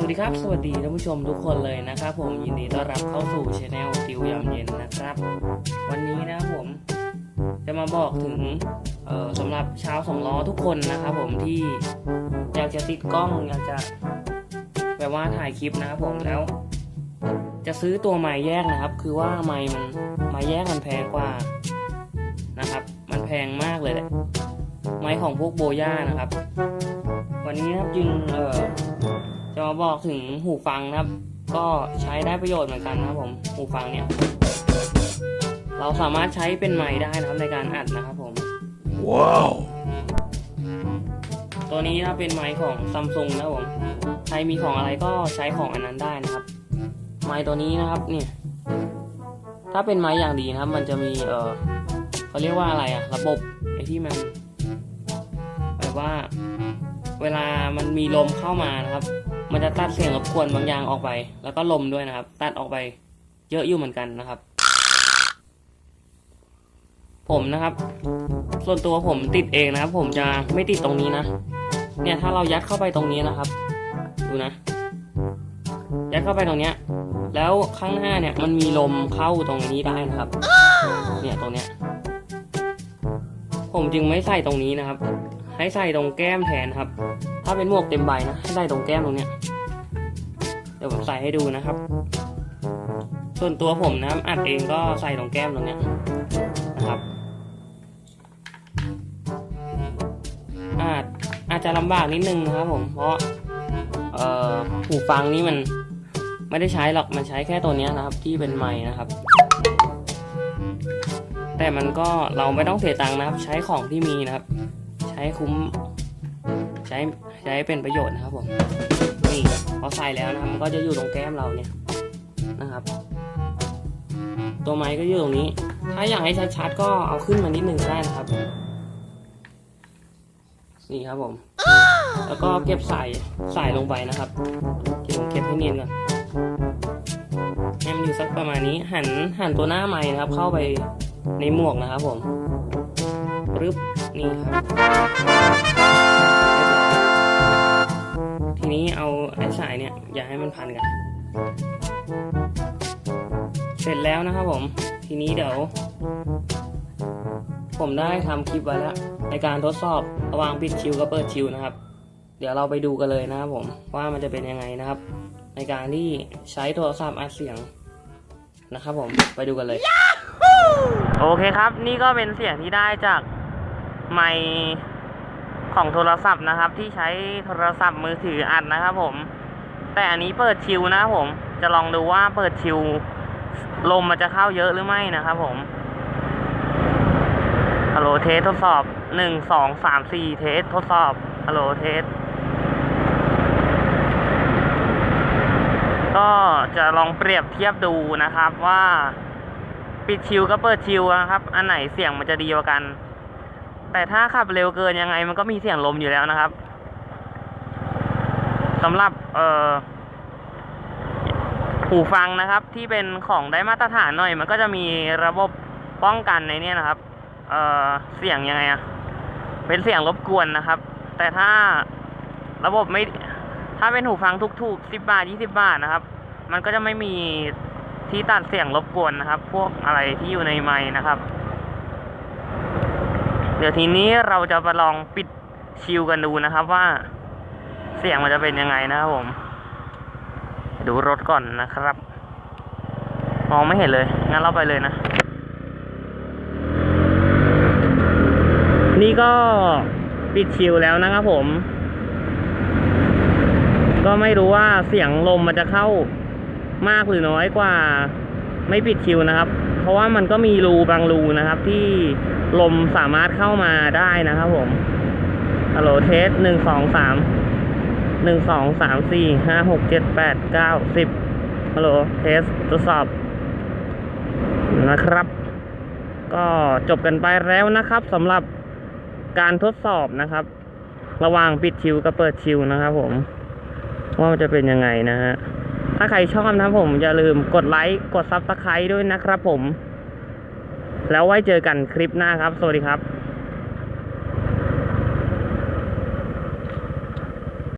วัสดีครับสวัสดีท่านผู้ชมทุกคนเลยนะครับผมยินดีต้อนรับเข้าสู่ช anel ติวยามเย็นนะครับวันนี้นะครับผมจะมาบอกถึงสำหรับชาวสองล้อทุกคนนะครับผมที่อยากจะติดกล้องอยากจะแบบว่าถ่ายคลิปนะครับผมแล้วจะซื้อตัวไมค์แยกนะครับคือว่าไมค์แยกมันแพงกว่านะครับมันแพงมากเลยแหละไมค์ของพวกโบย่านะครับวันนี้นะครับจึงจะมาบอกถึงหูฟังนะครับก็ใช้ได้ประโยชน์เหมือนกันนะครับผมหูฟังเนี่ยเราสามารถใช้เป็นไมค์ได้นะครับในการอัดนะครับผมว้าวตัวนี้นะเป็นไมค์ของ Samsung นะครับผมใครมีของอะไรก็ใช้ของอันนั้นได้นะครับไมค์ตัวนี้นะครับเนี่ยถ้าเป็นไมค์อย่างดีนะครับมันจะมีเขาเรียกว่าอะไรอะระบบไอ้ที่มันแบบว่าเวลามันมีลมเข้ามานะครับมันจะตัดเสียงรบกวนบางอย่างออกไปแล้วก็ลมด้วยนะครับตัดออกไปเยอะอยู่เหมือนกันนะครับผมนะครับส่วนตัวผมติดเองนะครับผมจะไม่ติดตรงนี้นะเนี่ยถ้าเรายัดเข้าไปตรงนี้นะครับดูนะยัดเข้าไปตรงเนี้ยแล้วข้างหน้าเนี่ยมันมีลมเข้าตรงนี้ได้นะครับเนี่ยตรงเนี้ยผมจึงไม่ใส่ตรงนี้นะครับให้ใส่ตรงแก้มแทนครับถ้าเป็นหมวกเต็มใบนะให้ใส่ตรงแก้มตรงเนี้ยเดี๋ยวผมใส่ให้ดูนะครับส่วนตัวผมนะอัดเองก็ใส่ตรงแก้มตรงเนี้ยนะครับอาจจะลำบากนิดนึงนะครับผมเพราะหูฟังนี้มันไม่ได้ใช้หรอกมันใช้แค่ตัวนี้นะครับที่เป็นไมค์นะครับแต่มันก็เราไม่ต้องเสียตังค์นะครับใช้ของที่มีนะครับใช้คุ้มใช้เป็นประโยชน์นะครับผมนี่พอใส่แล้วนะครับมันก็จะอยู่ตรงแก้มเราเนี่ยนะครับตัวไมค์ก็อยู่ตรงนี้ถ้าอยากให้ชัดๆก็เอาขึ้นมานิดนึงได้นะครับนี่ครับผมแล้วก็เก็บใส่ลงไปนะครับที่ผมเก็บให้เนียนก่อนให้มันอยู่สักประมาณนี้หันตัวหน้าไมค์นะครับเข้าไปในหมวกนะครับผมปึ๊บนี่ครับทีนี้เอาไอ้สายเนี่ยอย่าให้มันพันกันเสร็จแล้วนะครับผมทีนี้เดี๋ยวผมได้ทำคลิปไว้แล้วในการทดสอบระหว่างปิดชิวกับเปิดชิวนะครับเดี๋ยวเราไปดูกันเลยนะครับผมว่ามันจะเป็นยังไงนะครับในการที่ใช้โทรศัพท์อัดเสียงนะครับผมไปดูกันเลยโอเคครับนี่ก็เป็นเสียงที่ได้จากไมค์ของโทรศัพท์นะครับที่ใช้โทรศัพท์มือถืออัดนะครับผมแต่อันนี้เปิดชิวนะครับผมจะลองดูว่าเปิดชิวลมมันจะเข้าเยอะหรือไม่นะครับผมฮัลโหลเทสทดสอบ1 2 3 4เทสทดสอบฮัลโหลเทสก็จะลองเปรียบเทียบดูนะครับว่าปิดชิวกับเปิดชิวนะครับอันไหนเสียงมันจะดีกว่ากันแต่ถ้าขับเร็วเกินยังไงมันก็มีเสียงลมอยู่แล้วนะครับสำหรับหูฟังนะครับที่เป็นของได้มาตรฐานหน่อยมันก็จะมีระบบป้องกันในนี้นะครับเสียงยังไงอะเป็นเสียงรบกวนนะครับแต่ถ้าระบบไม่ถ้าเป็นหูฟังถูกๆ10 บาท20 บาทนะครับมันก็จะไม่มีที่ตัดเสียงรบกวนนะครับพวกอะไรที่อยู่ในไมค์นะครับเดี๋ยวทีนี้เราจะมาลองปิดชิวกันดูนะครับว่าเสียงมันจะเป็นยังไงนะครับผมดูรถก่อนนะครับมองไม่เห็นเลยงั้นเราไปเลยนะนี่ก็ปิดชิวแล้วนะครับผมก็ไม่รู้ว่าเสียงลมมันจะเข้ามากหรือน้อยกว่าไม่ปิดชิวนะครับเพราะว่ามันก็มีรูบางรูนะครับที่ลมสามารถเข้ามาได้นะครับผมฮัลโหลเทส1 2 3 1 2 3 4 5 6 7 8 9 10ฮัลโหลเทสทดสอบนะครับก็จบกันไปแล้วนะครับสำหรับการทดสอบนะครับระหว่างปิดชิวกับเปิดชิวนะครับผมว่ามันจะเป็นยังไงนะฮะถ้าใครชอบนะครับผมอย่าลืมกดไลค์กด Subscribe ด้วยนะครับผมแล้วไว้เจอกันคลิปหน้าครับสวัสดีครับ